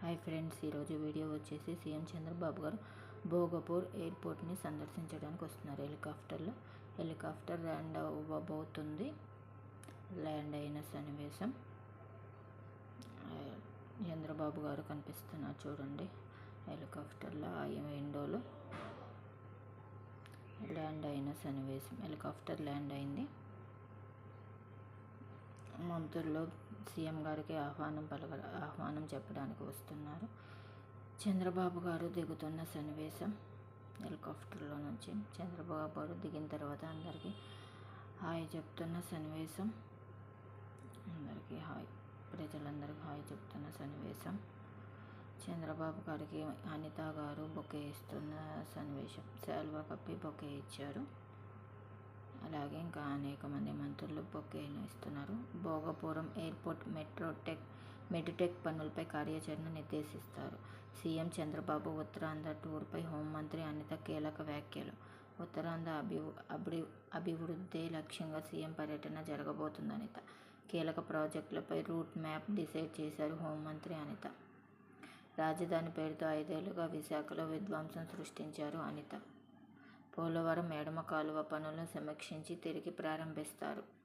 Hi friends, ఈరోజు video వచ్చేసి CM Chandrababu గారు భోగపూర్ ఎయిర్పోర్ట్ని సందర్శించడానికి వస్తున్నారు. హెలికాప్టర్ ల్యాండ్ అవ్వబోతుంది. ల్యాండ్ అయిన సన్నివేశం చంద్రబాబు గారు కనిపిస్తున్నారు చూడండి. హెలికాప్టర్లో ఆ విండోలో ల్యాండ్ అయిన సన్నివేశం. హెలికాప్టర్ ల్యాండ్ అయింది. మంత్రులు సీఎం గారికి ఆహ్వానం చెప్పడానికి వస్తున్నారు. చంద్రబాబు గారు దిగుతున్న సన్నివేశం హెలికాప్టర్లో నుంచి. చంద్రబాబు గారు దిగిన తర్వాత అందరికీ హాయ్ చెప్తున్న సన్నివేశం. అందరికీ హాయ్, ప్రజలందరికీ హాయ్ చెప్తున్న సన్నివేశం. చంద్రబాబు గారికి అనిత గారు బొకే ఇస్తున్న సన్నివేశం. శాల్వా కప్పి బొకే ఇచ్చారు. అలాగే ఇంకా అనేక మంది మంత్రులు బొకేను ఇస్తున్నారు. భోగపురం ఎయిర్పోర్ట్ మెడ్టెక్ పనులపై కార్యాచరణ నిర్దేశిస్తారు. సీఎం చంద్రబాబు ఉత్తరాంధ్ర టూర్పై హోంమంత్రి అనిత కీలక వ్యాఖ్యలు. ఉత్తరాంధ్ర అభివృద్ధే లక్ష్యంగా సీఎం పర్యటన జరగబోతుంది. అనిత కీలక ప్రాజెక్టులపై రూట్ మ్యాప్ డిసైడ్ చేశారు హోంమంత్రి అనిత. రాజధాని పేరుతో 5 ఏళ్లుగా విశాఖలో విధ్వంసం సృష్టించారు అనిత. పోలవరం ఎడమ కాలువ పనులను సమీక్షించి తిరిగి ప్రారంభిస్తారు.